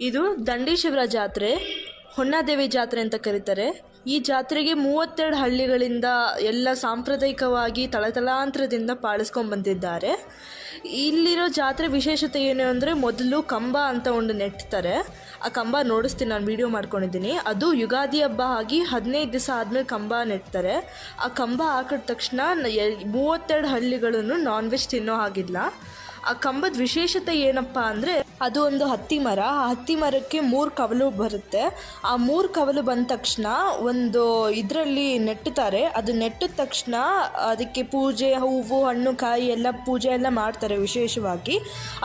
ಇದು ದಂಡೇಶ್ವರ ಜಾತ್ರೆ, ಹೊನ್ನಾದೇವಿ ಜಾತ್ರೆ ಅಂತ ಕರೀತಾರೆ. ಈ ಜಾತ್ರೆಗೆ 32 ಹಳ್ಳಿಗಳಿಂದ ಎಲ್ಲ ಸಾಂಪ್ರದಾಯಿಕವಾಗಿ ತಳತಲಾಂತರದಿಂದ ಪಾಲಿಸ್ಕೊಂಡು ಬಂದಿದ್ದಾರೆ. ಇಲ್ಲಿರೋ ಜಾತ್ರೆ ವಿಶೇಷತೆ ಏನು ಅಂದರೆ, ಮೊದಲು ಕಂಬ ಅಂತ ಒಂದು ನೆಟ್ತಾರೆ. ಆ ಕಂಬ ನೋಡಿಸ್ತೀನಿ, ನಾನು ವಿಡಿಯೋ ಮಾಡ್ಕೊಂಡಿದ್ದೀನಿ. ಅದು ಯುಗಾದಿ ಹಬ್ಬ ಆಗಿ 15 ದಿವಸ ಆದಮೇಲೆ ಕಂಬ ನೆಟ್ತಾರೆ. ಆ ಕಂಬ ಹಾಕಿದ ತಕ್ಷಣ 32 ಹಳ್ಳಿಗಳನ್ನು ನಾನ್ ವೆಜ್ ತಿನ್ನೋ ಹಾಗಿಲ್ಲ. ಆ ಕಂಬದ ವಿಶೇಷತೆ ಏನಪ್ಪ ಅಂದರೆ, ಅದು ಒಂದು ಹತ್ತಿ ಮರ. ಆ ಹತ್ತಿ ಮರಕ್ಕೆ 3 ಕವಲು ಬರುತ್ತೆ. ಆ 3 ಕವಲು ಬಂದ ತಕ್ಷಣ ಒಂದು ಇದರಲ್ಲಿ ನೆಟ್ಟುತ್ತಾರೆ. ಅದು ನೆಟ್ಟಿದ ತಕ್ಷಣ ಅದಕ್ಕೆ ಪೂಜೆ, ಹೂವು, ಹಣ್ಣು, ಕಾಯಿ ಎಲ್ಲ ಪೂಜೆ ಎಲ್ಲ ಮಾಡ್ತಾರೆ ವಿಶೇಷವಾಗಿ.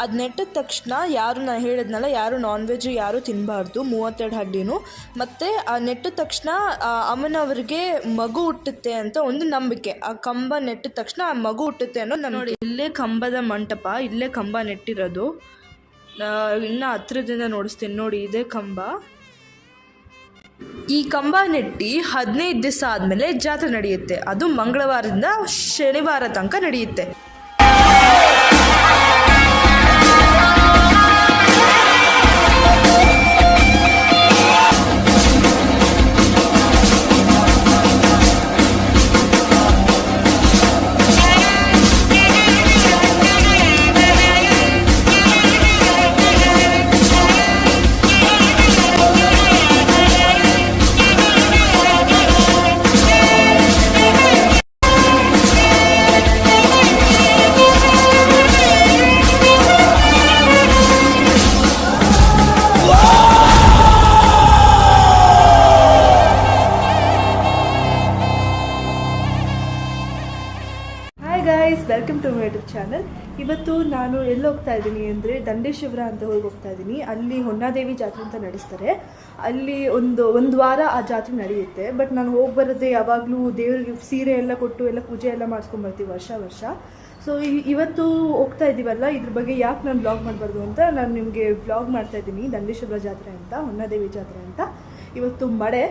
ಅದು ನೆಟ್ಟಿದ ತಕ್ಷಣ ನಾನು ಹೇಳಿದ್ನಲ್ಲ, ಯಾರು ನಾನ್ ವೆಜ್ ಯಾರು ತಿನ್ನಬಾರ್ದು 32 ಹಳ್ಳಿನೂ. ಮತ್ತು ಆ ನೆಟ್ಟಿದ ತಕ್ಷಣ ಅಮ್ಮನವ್ರಿಗೆ ಮಗು ಹುಟ್ಟುತ್ತೆ ಅಂತ ಒಂದು ನಂಬಿಕೆ. ಆ ಕಂಬ ನೆಟ್ಟಿದ ತಕ್ಷಣ ಆ ಮಗು ಹುಟ್ಟುತ್ತೆ ಅನ್ನೋ ನೋಡಿ. ಇಲ್ಲೇ ಕಂಬದ ಮಂಟಪ, ಇಲ್ಲೇ ಕಂಬ ನೆಟ್ಟಿರೋದು. ಇನ್ನು ಹತ್ರದಿಂದ ನೋಡಿಸ್ತೀನಿ ನೋಡಿ, ಇದೇ ಕಂಬ. ಈ ಕಂಬ ನೆಟ್ಟಿ 15 ದಿವಸ ಆದಮೇಲೆ ಜಾತ್ರೆ ನಡೆಯುತ್ತೆ. ಅದು ಮಂಗಳವಾರದಿಂದ ಶನಿವಾರ ತನಕ ನಡೆಯುತ್ತೆ. Welcome to my YouTube channel. ಇವತ್ತು ನಾನು ಎಲ್ಲಿ ಹೋಗ್ತಾ ಇದ್ದೀನಿ ಅಂದರೆ, ದಂಡೇಶ್ವರ ಅಂತ ಹೋಗ್ತಾ ಇದ್ದೀನಿ. ಅಲ್ಲಿ ಹೊನ್ನಾದೇವಿ ಜಾತ್ರೆ ಅಂತ ನಡೆಸ್ತಾರೆ. ಅಲ್ಲಿ ಒಂದು ವಾರ ಆ ಜಾತ್ರೆ ನಡೆಯುತ್ತೆ. ಬಟ್ ನಾನು ಹೋಗಿ ಬರೋದೇ ಯಾವಾಗಲೂ ದೇವರಿಗೆ ಸೀರೆ ಎಲ್ಲ ಕೊಟ್ಟು ಎಲ್ಲ ಪೂಜೆ ಎಲ್ಲ ಮಾಡಿಸ್ಕೊಂಡ್ಬರ್ತೀವಿ ವರ್ಷ. ಸೊ ಇವತ್ತು ಹೋಗ್ತಾ ಇದ್ದೀವಲ್ಲ, ಇದ್ರ ಬಗ್ಗೆ ಯಾಕೆ ನಾನು ವ್ಲಾಗ್ ಮಾಡಬಾರ್ದು ಅಂತ ನಾನು ನಿಮಗೆ ವ್ಲಾಗ್ ಮಾಡ್ತಾಯಿದ್ದೀನಿ. ದಂಡೇಶ್ವರ ಜಾತ್ರೆ ಅಂತ, ಹೊನ್ನಾದೇವಿ ಜಾತ್ರೆ ಅಂತ. ಇವತ್ತು ಮಳೆ.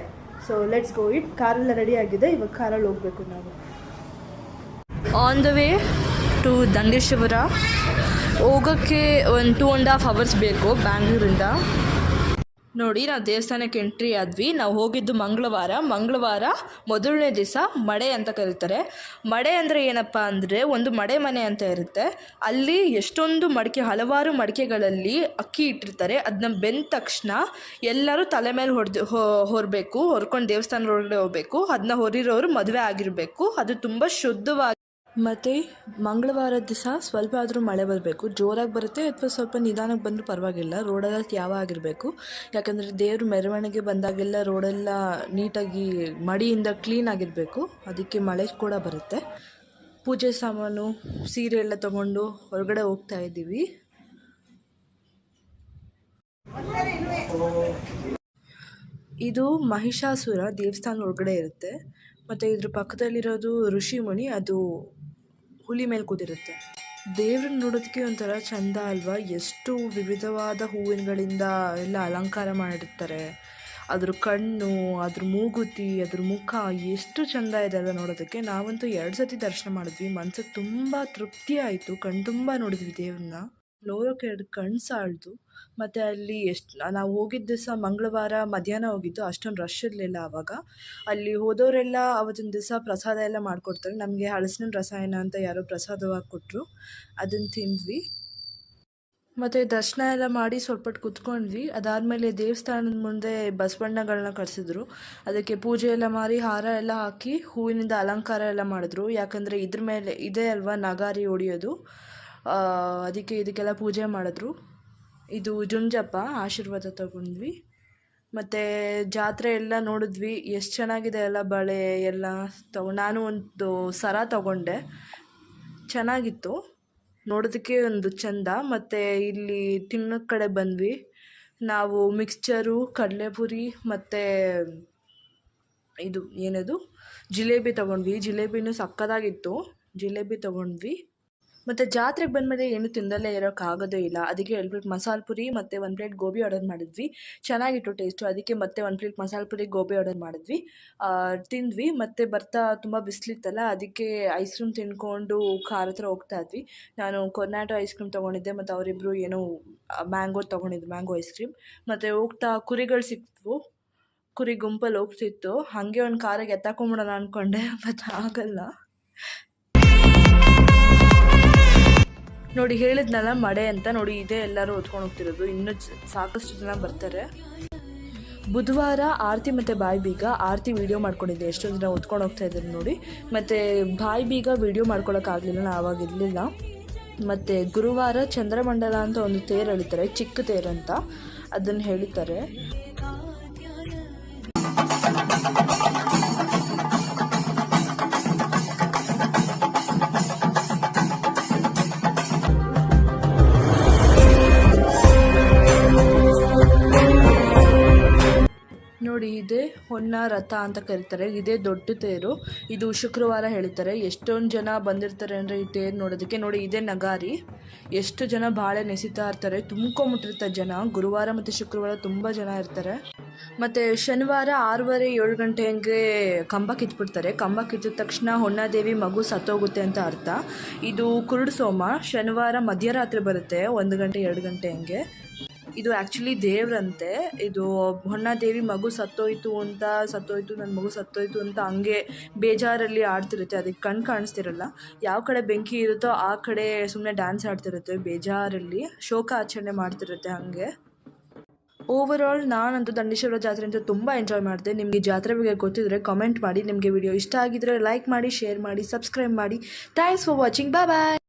So let's go it. ಕಾರೆಲ್ಲ ರೆಡಿ ಆಗಿದೆ, ಇವಾಗ ಕಾರಲ್ಲಿ ಹೋಗಬೇಕು ನಾವು. On the way to Dandeshwara. ಹೋಗೋಕ್ಕೆ ಒಂದು 2.5 hours ಬೇಕು ಬ್ಯಾಂಗ್ಳೂರಿಂದ. ನೋಡಿ, ನಾವು ದೇವಸ್ಥಾನಕ್ಕೆ ಎಂಟ್ರಿ ಆದ್ವಿ. ನಾವು ಹೋಗಿದ್ದು ಮಂಗಳವಾರ ಮೊದಲನೇ ದಿವಸ ಮಡೆ ಅಂತ ಕರೀತಾರೆ. ಮಡೆ ಅಂದರೆ ಏನಪ್ಪ ಅಂದರೆ, ಒಂದು ಮಡೆ ಮನೆ ಅಂತ ಇರುತ್ತೆ. ಅಲ್ಲಿ ಎಷ್ಟೊಂದು ಮಡಿಕೆ, ಹಲವಾರು ಮಡಿಕೆಗಳಲ್ಲಿ ಅಕ್ಕಿ ಇಟ್ಟಿರ್ತಾರೆ. ಅದನ್ನ ಬೆಂದ ತಕ್ಷಣ ಎಲ್ಲರೂ ತಲೆ ಮೇಲೆ ಹೊರಬೇಕು, ಹೊರ್ಕೊಂಡು ದೇವಸ್ಥಾನದ ಒಳಗಡೆ ಹೋಗಬೇಕು. ಅದನ್ನ ಹೊರಿರೋರು ಮದುವೆ ಆಗಿರಬೇಕು. ಅದು ತುಂಬ ಶುದ್ಧವಾಗಿ. ಮತ್ತು ಮಂಗಳವಾರದ ದಿವಸ ಸ್ವಲ್ಪ ಆದರೂ ಮಳೆ ಬರಬೇಕು. ಜೋರಾಗಿ ಬರುತ್ತೆ ಅಥವಾ ಸ್ವಲ್ಪ ನಿಧಾನಕ್ಕೆ ಬಂದರೂ ಪರವಾಗಿಲ್ಲ. ರೋಡೆಲ್ಲ ತ್ಯಾವ ಆಗಿರಬೇಕು. ಯಾಕಂದರೆ ದೇವರು ಮೆರವಣಿಗೆ ಬಂದಾಗೆಲ್ಲ ರೋಡೆಲ್ಲ ನೀಟಾಗಿ ಮಡಿಯಿಂದ ಕ್ಲೀನ್ ಆಗಿರಬೇಕು. ಅದಕ್ಕೆ ಮಳೆ ಕೂಡ ಬರುತ್ತೆ. ಪೂಜೆ ಸಾಮಾನು, ಸೀರೆ ಎಲ್ಲ ತೊಗೊಂಡು ಹೊರಗಡೆ ಹೋಗ್ತಾ ಇದ್ದೀವಿ. ಇದು ಮಹಿಷಾಸುರ ದೇವಸ್ಥಾನ ಒಳಗಡೆ ಇರುತ್ತೆ. ಮತ್ತು ಇದ್ರ ಪಕ್ಕದಲ್ಲಿರೋದು ಋಷಿ ಮುನಿ, ಅದು ಹುಲಿ ಮೇಲೆ ಕೂತಿರುತ್ತೆ. ದೇವ್ರನ್ನ ನೋಡೋದಕ್ಕೆ ಒಂಥರ ಚಂದ ಅಲ್ವಾ? ಎಷ್ಟು ವಿವಿಧವಾದ ಹೂವಿನಗಳಿಂದ ಎಲ್ಲ ಅಲಂಕಾರ ಮಾಡಿರ್ತಾರೆ. ಅದ್ರ ಕಣ್ಣು, ಅದ್ರ ಮೂಗುತಿ, ಅದ್ರ ಮುಖ ಎಷ್ಟು ಚೆಂದ ಇದೆ ಅಲ್ಲ ನೋಡೋದಕ್ಕೆ. ನಾವಂತೂ 2 ಸತಿ ದರ್ಶನ ಮಾಡಿದ್ವಿ. ಮನ್ಸಿಗೆ ತುಂಬ ತೃಪ್ತಿ ಆಯಿತು. ತುಂಬ ನೋಡಿದ್ವಿ ದೇವ್ರನ್ನ. ನೋಡೋಕೆ 2 ಕಣ್ಣು ಸಾಲದು. ಮತ್ತು ಅಲ್ಲಿ ನಾವು ಹೋಗಿದ್ದ ದಿವಸ ಮಂಗಳವಾರ ಮಧ್ಯಾಹ್ನ ಹೋಗಿದ್ದು, ಅಷ್ಟೊಂದು ರಶ್ ಇರಲಿಲ್ಲ ಆವಾಗ. ಅಲ್ಲಿ ಹೋದವರೆಲ್ಲ ಅವತ್ತಿನ ದಿವಸ ಪ್ರಸಾದ ಎಲ್ಲ ಮಾಡಿಕೊಡ್ತಾರೆ. ನಮಗೆ ಹಲಸಿನ ರಸಾಯನ ಅಂತ ಯಾರೋ ಪ್ರಸಾದವಾಗಿ ಕೊಟ್ಟರು, ಅದನ್ನು ತಿಂದ್ವಿ. ಮತ್ತು ದರ್ಶನ ಎಲ್ಲ ಮಾಡಿ ಸ್ವಲ್ಪ ಕೂತ್ಕೊಂಡ್ವಿ. ಅದಾದಮೇಲೆ ದೇವಸ್ಥಾನದ ಮುಂದೆ ಬಸವಣ್ಣಗಳನ್ನ ಕರೆಸಿದ್ರು. ಅದಕ್ಕೆ ಪೂಜೆ ಎಲ್ಲ ಮಾಡಿ ಹಾರ ಎಲ್ಲ ಹಾಕಿ ಹೂವಿನಿಂದ ಅಲಂಕಾರ ಎಲ್ಲ ಮಾಡಿದ್ರು. ಯಾಕಂದರೆ ಇದ್ರ ಮೇಲೆ ಇದೇ ಅಲ್ವಾ ನಗಾರಿ ಹೊಡಿಯೋದು, ಅದಕ್ಕೆ ಇದಕ್ಕೆಲ್ಲ ಪೂಜೆ ಮಾಡಿದ್ರು. ಇದು ಜುಂಜಪ್ಪ, ಆಶೀರ್ವಾದ ತಗೊಂಡ್ವಿ. ಮತ್ತು ಜಾತ್ರೆ ಎಲ್ಲ ನೋಡಿದ್ವಿ. ಎಷ್ಟು ಚೆನ್ನಾಗಿದೆ ಎಲ್ಲ, ಬಳೆ ಎಲ್ಲ ನಾನು ಒಂದು ಸರ ತಗೊಂಡೆ, ಚೆನ್ನಾಗಿತ್ತು ನೋಡೋದಕ್ಕೆ ಒಂದು ಚೆಂದ. ಮತ್ತು ಇಲ್ಲಿ ತಿನ್ನೋ ಕಡೆ ಬಂದ್ವಿ ನಾವು. ಮಿಕ್ಸ್ಚರು, ಕಡಲೆಪುರಿ ಮತ್ತು ಇದು ಏನದು ಜಿಲೇಬಿ ತೊಗೊಂಡ್ವಿ. ಜಿಲೇಬಿನೂ ಸಕ್ಕತ್ತಾಗಿತ್ತು. ಜಿಲೇಬಿ ತೊಗೊಂಡ್ವಿ. ಮತ್ತು ಜಾತ್ರೆಗೆ ಬಂದಮೇಲೆ ಏನು ತಿಂದಲೇ ಇರೋಕ್ಕಾಗೋದೇ ಇಲ್ಲ. ಅದಕ್ಕೆ 2 ಪ್ಲೇಟ್ ಮಸಾಲೆ ಪುರಿ ಮತ್ತು 1 ಪ್ಲೇಟ್ ಗೋಬಿ ಆರ್ಡರ್ ಮಾಡಿದ್ವಿ. ಚೆನ್ನಾಗಿತ್ತು ಟೇಸ್ಟು. ಅದಕ್ಕೆ ಮತ್ತೆ 1 ಪ್ಲೇಟ್ ಮಸಾಲೆ ಪುರಿ ಗೋಬಿ ಆರ್ಡರ್ ಮಾಡಿದ್ವಿ. ತಿಂದ್ವಿ. ಮತ್ತು ಬರ್ತಾ ತುಂಬ ಬಿಸಿಲಿತ್ತಲ್ಲ, ಅದಕ್ಕೆ ಐಸ್ ಕ್ರೀಮ್ ತಿಂದ್ಕೊಂಡು ಕಾರ್ ಹತ್ರ ಹೋಗ್ತಾ ಇದ್ವಿ. ನಾನು ಕೊರ್ನಾಟೋ ಐಸ್ ಕ್ರೀಮ್ ತೊಗೊಂಡಿದ್ದೆ ಮತ್ತು ಅವರಿಬ್ಬರು ಏನೋ ಮ್ಯಾಂಗೋ ತೊಗೊಂಡಿದ್ದು, ಮ್ಯಾಂಗೋ ಐಸ್ ಕ್ರೀಮ್. ಮತ್ತು ಹೋಗ್ತಾ ಕುರಿಗಳು ಸಿಕ್ತವು, ಕುರಿ ಗುಂಪಲ್ಲಿ ಹೋಗ್ತಿತ್ತು. ಹಾಗೆ ಒಂದು ಕಾರಿಗೆ ಎತ್ತಾಕೊಂಬಿಡೋಣ ಅಂದ್ಕೊಂಡೆ, ಮತ್ತು ಆಗಲ್ಲ. ನೋಡಿ ಹೇಳಿದ್ನಲ್ಲ ಮಡೆ ಅಂತ, ನೋಡಿ ಇದೇ ಎಲ್ಲರೂ ಹೊತ್ಕೊಂಡು ಹೋಗ್ತಿರೋದು. ಇನ್ನೂ ಸಾಕಷ್ಟು ಜನ ಬರ್ತಾರೆ. ಬುಧವಾರ ಆರತಿ ಮತ್ತು ಬಾಯಿ ಬೀಗ. ಆರತಿ ವೀಡಿಯೋ ಮಾಡ್ಕೊಂಡಿದ್ದೆ, ಎಷ್ಟೊಂದು ಜನ ಹೊತ್ಕೊಂಡು ಹೋಗ್ತಾ ಇದ್ದಾರೆ ನೋಡಿ. ಮತ್ತು ಬಾಯಿ ಬೀಗ ವೀಡಿಯೋ ಮಾಡ್ಕೊಳಕ್ಕಾಗಲಿಲ್ಲ, ನಾನು ಆವಾಗ ಇರಲಿಲ್ಲ. ಮತ್ತು ಗುರುವಾರ ಚಂದ್ರಮಂಡಲ ಅಂತ ಒಂದು ತೇರು ಎಳಿತಾರೆ, ಚಿಕ್ಕ ತೇರು ಅಂತ, ಅದನ್ನು ಹೇಳ್ತಾರೆ. ನೋಡಿ ಇದೇ ಹೊನ್ನ ರಥ ಅಂತ ಕರೀತಾರೆ. ಇದೇ ದೊಡ್ಡ ತೇರು. ಇದು ಶುಕ್ರವಾರ ಹೇಳ್ತಾರೆ. ಎಷ್ಟೊಂದು ಜನ ಬಂದಿರ್ತಾರೆ ಅಂದರೆ ಈ ತೇರು ನೋಡೋದಕ್ಕೆ. ನೋಡಿ ಇದೇ ನಗಾರಿ. ಎಷ್ಟು ಜನ ಬಾಳೆ ನೆಸಿತಾ ಇರ್ತಾರೆ, ತುಂಬ್ಕೊಂಬಿಟ್ಟಿರ್ತಾರೆ ಜನ. ಗುರುವಾರ ಮತ್ತು ಶುಕ್ರವಾರ ತುಂಬ ಜನ ಇರ್ತಾರೆ. ಮತ್ತು ಶನಿವಾರ 6:30-7 ಗಂಟೆ ಹಂಗೆ ಕಂಬ ಕಿತ್ಬಿಡ್ತಾರೆ. ಕಂಬ ಕಿತ್ತಿದ ತಕ್ಷಣ ಹೊನ್ನಾದೇವಿ ಮಗು ಸತ್ತೋಗುತ್ತೆ ಅಂತ ಅರ್ಥ. ಇದು ಕುರುಡು ಸೋಮ. ಶನಿವಾರ ಮಧ್ಯರಾತ್ರಿ ಬರುತ್ತೆ, 1 ಗಂಟೆ 2 ಗಂಟೆ ಹಂಗೆ. ಇದು ಆ್ಯಕ್ಚುಲಿ ದೇವ್ರಂತೆ. ಇದು ಹೊನ್ನಾದೇವಿ ಮಗು ಸತ್ತೋಯ್ತು, ನನ್ನ ಮಗು ಸತ್ತೋಯ್ತು ಅಂತ ಹಂಗೆ ಬೇಜಾರಲ್ಲಿ ಆಡ್ತಿರುತ್ತೆ. ಅದಕ್ಕೆ ಕಣ್ಣು ಕಾಣಿಸ್ತಿರಲ್ಲ. ಯಾವ ಕಡೆ ಬೆಂಕಿ ಇರುತ್ತೋ ಆ ಕಡೆ ಸುಮ್ಮನೆ ಡ್ಯಾನ್ಸ್ ಆಡ್ತಿರುತ್ತೆ, ಬೇಜಾರಲ್ಲಿ ಶೋಕ ಆಚರಣೆ ಮಾಡ್ತಿರುತ್ತೆ ಹಾಗೆ. ಓವರಾಲ್ ನಾನಂತೂ ದಂಡೇಶ್ವರ ಜಾತ್ರೆ ಅಂತ ತುಂಬ ಎಂಜಾಯ್ ಮಾಡಿದೆ. ನಿಮಗೆ ಜಾತ್ರೆ ಬಗ್ಗೆ ಗೊತ್ತಿದ್ರೆ ಕಾಮೆಂಟ್ ಮಾಡಿ. ನಿಮಗೆ ವಿಡಿಯೋ ಇಷ್ಟ ಆಗಿದ್ರೆ ಲೈಕ್ ಮಾಡಿ, ಶೇರ್ ಮಾಡಿ, ಸಬ್ಸ್ಕ್ರೈಬ್ ಮಾಡಿ. Thanks for watching. ಬಾಯ್.